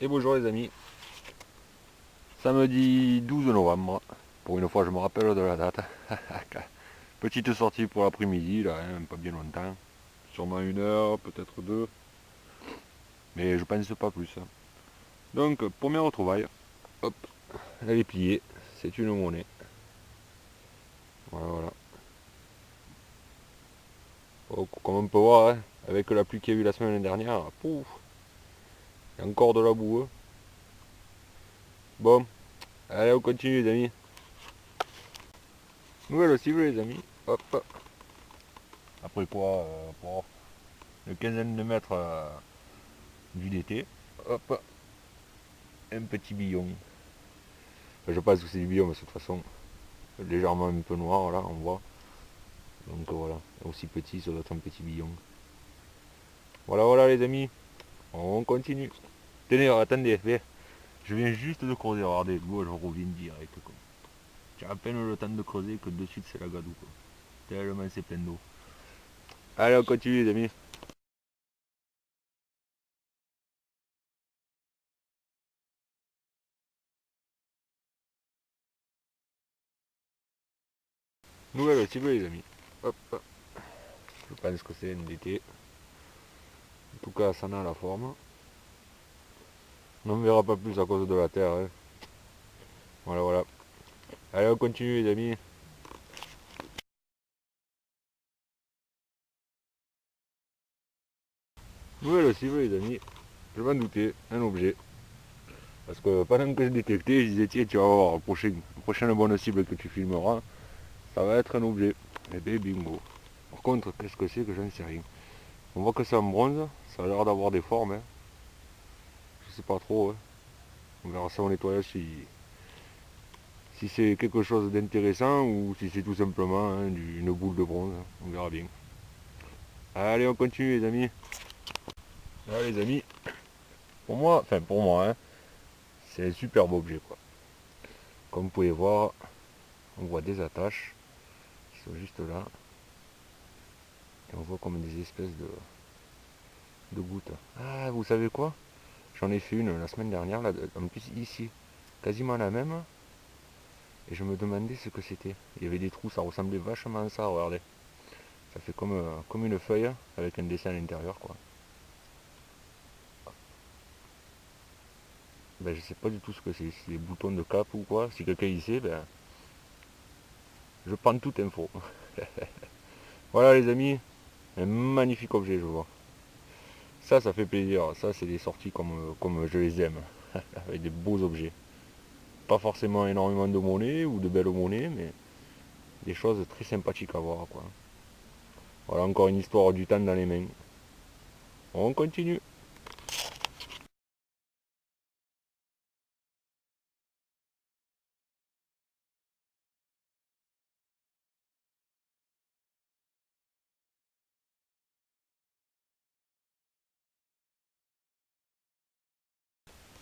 Et bonjour les amis, samedi 12 novembre, pour une fois je me rappelle de la date. Petite sortie pour l'après-midi, là, hein, pas bien longtemps, sûrement 1 heure, peut-être 2, mais je pense pas plus. Donc, première retrouvaille, hop, elle est pliée, c'est une monnaie. Voilà, voilà. Oh, comme on peut voir, hein, avec la pluie qu'il y a eu la semaine dernière, pouf, il y a encore de la boue. Bon, allez on continue les amis. Nouvelle cible les amis, hop. Après quoi, pour une quinzaine de mètres du DT, hop, un petit billon. Enfin, je pense que c'est du billon, mais de toute façon, légèrement un peu noir, là, on voit. Donc voilà, aussi petit, ça doit être un petit billon. Voilà, voilà les amis, on continue. Tenez, attendez, je viens juste de creuser, regardez, l'eau, je reviens direct. Quoi. J'ai à peine le temps de creuser que de suite c'est la gadoue. Quoi. Tellement c'est plein d'eau. Allez, on continue les amis. Nouvelle cible les amis. Hop, je pense que c'est un DT. En tout cas, ça en a la forme. On n'en verra pas plus à cause de la terre. Hein. Voilà, voilà. Allez, on continue les amis. Nouvelle cible les amis. Je m'en doutais, un objet. Parce que pendant que je détectais, je disais tiens, tu vas voir, la prochaine bonne cible que tu filmeras, ça va être un objet. Et bien bingo. Par contre, qu'est-ce que c'est que j'en sais rien. On voit que c'est en bronze, ça a l'air d'avoir des formes. Hein. Je sais pas trop. Hein. On verra ça au nettoyage si c'est quelque chose d'intéressant ou si c'est tout simplement hein, une boule de bronze. On verra bien. Allez, on continue les amis. Allez les amis, pour moi, hein, c'est un superbe objet quoi. Comme vous pouvez voir, on voit des attaches qui sont juste là. Et on voit comme des espèces de gouttes. Ah, vous savez quoi? J'en ai fait une la semaine dernière, là, en plus ici, quasiment la même. Et je me demandais ce que c'était. Il y avait des trous, ça ressemblait vachement à ça, regardez. Ça fait comme une feuille avec un dessin à l'intérieur, quoi. Ben, je sais pas du tout ce que c'est. Si c'est des boutons de cap ou quoi. Si quelqu'un y sait, ben, je prends toute info. Voilà les amis, un magnifique objet, je vois. Ça fait plaisir. Ça, c'est des sorties comme je les aime. Avec des beaux objets. Pas forcément énormément de monnaie ou de belles monnaies, mais des choses très sympathiques à voir, quoi. Voilà encore une histoire du temps dans les mains. On continue.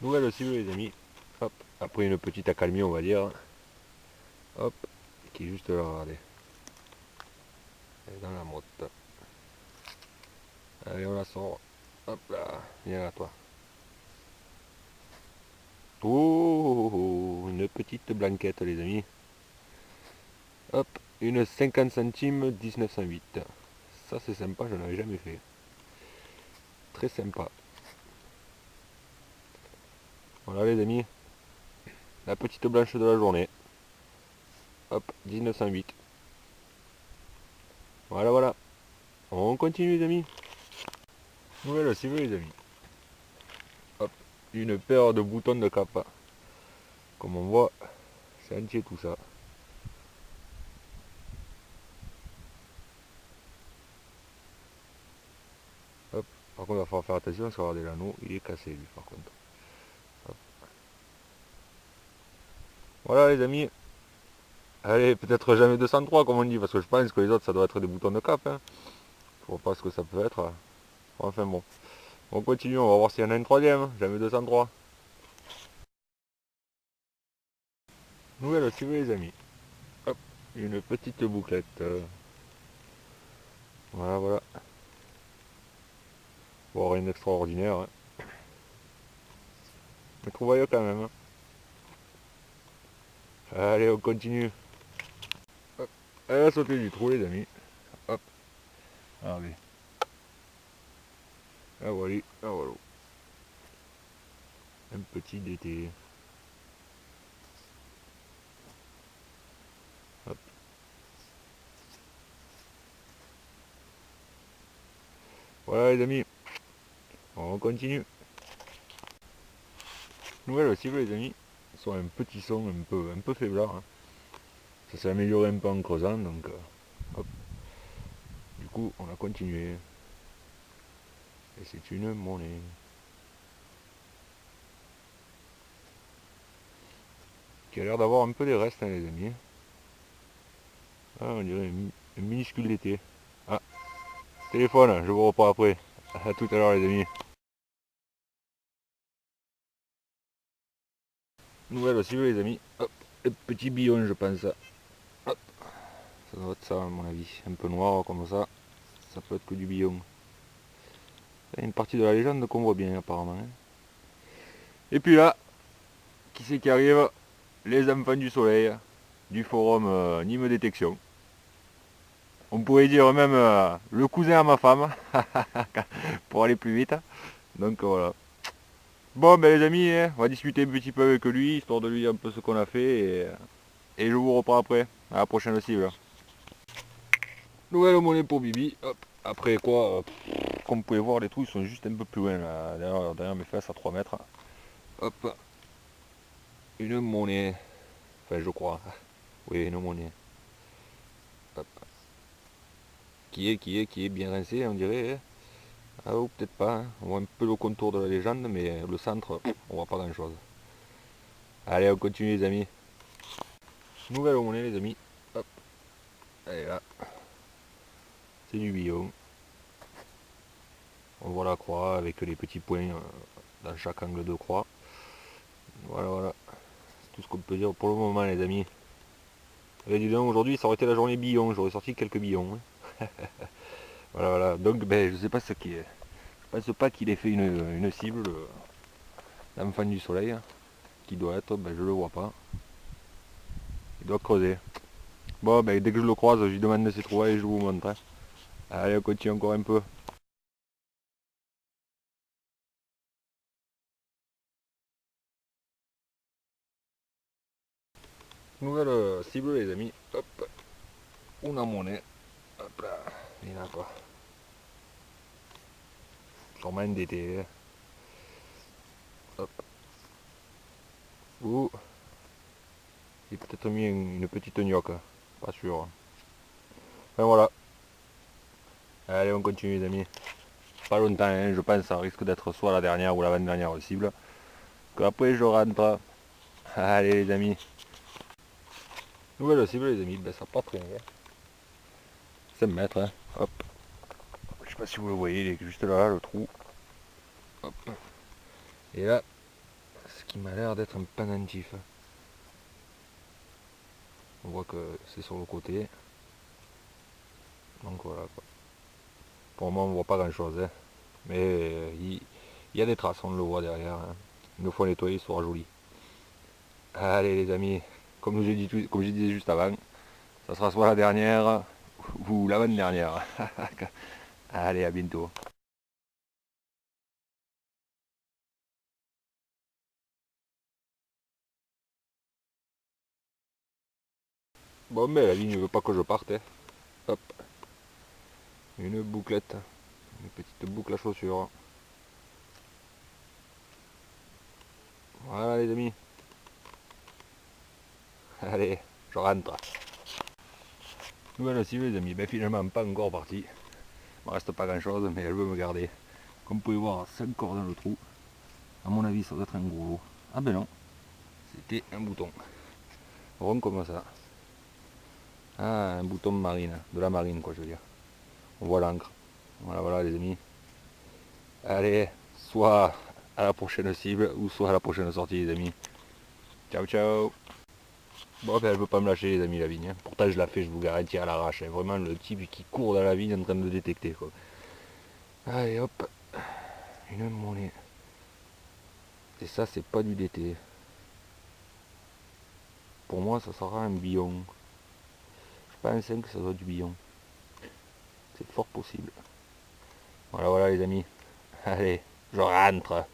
Nouvelle cible les amis. Hop, après une petite accalmie on va dire. Hop, qui est juste là, regardez. Elle est dans la motte. Allez on la sort. Hop là, viens à toi. Oh, une petite blanquette les amis. Hop, une 50 centimes 1908. Ça c'est sympa, je n'avais jamais fait. Très sympa. Voilà les amis, la petite blanche de la journée. Hop, 1908. Voilà, voilà. On continue les amis. Voilà, si vous les amis. Hop, une paire de boutons de cap. Comme on voit, c'est entier tout ça. Hop, par contre il va falloir faire attention parce que regardez l'anneau, il est cassé lui par contre. Hop. Voilà les amis. Allez, peut-être jamais 203 comme on dit, parce que je pense que les autres ça doit être des boutons de cap. Hein. Je vois pas ce que ça peut être. Enfin bon. On continue, on va voir s'il y en a une troisième. Jamais 203. Nouvelle si vous les amis. Hop, une petite bouclette. Voilà, voilà. Bon, rien d'extraordinaire. Hein. Mais trouvailleux quand même. Hein. Allez, on continue. Hop. Elle a sauté du trou les amis. Hop. Allez. Ah voilà, ah voilà. Un petit d'été. Hop. Voilà les amis. On continue. Nouvelle cible les amis. Sur un petit son un peu faiblard. Hein. Ça s'est amélioré un peu en creusant donc hop. Du coup on a continué. Et c'est une monnaie. Qui a l'air d'avoir un peu des restes hein, les amis. Ah on dirait un minuscule d'été. Ah, téléphone, je vous reprends après. A tout à l'heure les amis. Nouvelle aussi les amis. Hop, un petit billon je pense. Hop. Ça doit être ça à mon avis. Un peu noir comme ça. Ça peut être que du billon. Il y a une partie de la légende qu'on voit bien apparemment. Hein. Et puis là, qui c'est qui arrive? Les enfants du soleil, du forum Nîmes Détection. On pourrait dire même le cousin à ma femme, pour aller plus vite. Donc voilà. Bon ben les amis, hein, on va discuter un petit peu avec lui, histoire de lui dire un peu ce qu'on a fait. Et je vous reprends après, à la prochaine cible. Nouvelle monnaie pour Bibi. Hop. Après quoi, comme vous pouvez voir, les trous ils sont juste un peu plus loin là, derrière mes fesses à 3 mètres. Hop. Une monnaie. Enfin je crois. Oui, une monnaie. Hop. Qui est bien rincée on dirait. Hein. Ah ou peut-être pas. Hein. On voit un peu le contour de la légende, mais le centre, on voit pas grand chose. Allez on continue les amis. Nouvelle monnaie les amis. Hop. Elle est là. C'est du billon. On voit la croix avec les petits points dans chaque angle de croix. Voilà, voilà. C'est tout ce qu'on peut dire pour le moment, les amis. Et dis donc, aujourd'hui, ça aurait été la journée billon. J'aurais sorti quelques billons. Hein. Voilà, voilà. Donc, ben, je sais pas ce qui est. Je pense pas qu'il ait fait une cible, l'enfant du soleil. Qui doit être, ben, je le vois pas. Il doit creuser. Bon, ben, dès que je le croise, je lui demande de ses trouvailles et je vous montre. Hein. Allez, on continue encore un peu. Nouvelle cible, les amis. Hop. Una monnaie. Hop là. Il y en a pas. Sûrement une d'été. Hop. Ou j'ai peut-être mis une petite gnocque. Pas sûr. Enfin voilà. Allez, on continue les amis. Pas longtemps, hein, je pense que ça risque d'être soit la dernière ou l'avant-dernière cible. Que après je rentre. Allez les amis. Nouvelle cible les amis, ben ça part très bien. 5 mètres, hein. Hop. Je sais pas si vous le voyez, il est juste là, le trou. Hop. Et là, ce qui m'a l'air d'être un pendentif. On voit que c'est sur le côté. Donc voilà quoi. Pour le moment on voit pas grand chose. Hein. Mais il y a des traces, on le voit derrière. Hein. Une fois nettoyé, il sera joli. Allez les amis, comme j'ai dit juste avant, ça sera soit la dernière ou l'avant-dernière. Allez, à bientôt. Bon mais la ligne ne veut pas que je parte. Hein. Hop. Une bouclette. Une petite boucle à chaussures. Voilà les amis. Allez, je rentre. Nouvelle cible les amis. Ben finalement pas encore parti. Il me reste pas grand chose mais elle veut me garder. Comme vous pouvez voir, c'est encore dans le trou. À mon avis ça doit être un gros lot. Ah ben non. C'était un bouton. Rond comme ça. Ah, un bouton marine. De la marine quoi je veux dire. On voit l'encre. Voilà, voilà les amis. Allez, soit à la prochaine cible ou soit à la prochaine sortie les amis. Ciao ciao. Bon ben elle veut pas me lâcher les amis la vigne. Hein. Pourtant je la fais, je vous garantis à l'arrache. Hein. Vraiment le type qui court dans la vigne en train de détecter quoi. Allez hop. Une monnaie. Et ça, c'est pas du DT. Pour moi, ça sera un billon. Je suis pas un 5, ça doit être du billon. C'est fort possible. Voilà, voilà les amis. Allez, je rentre.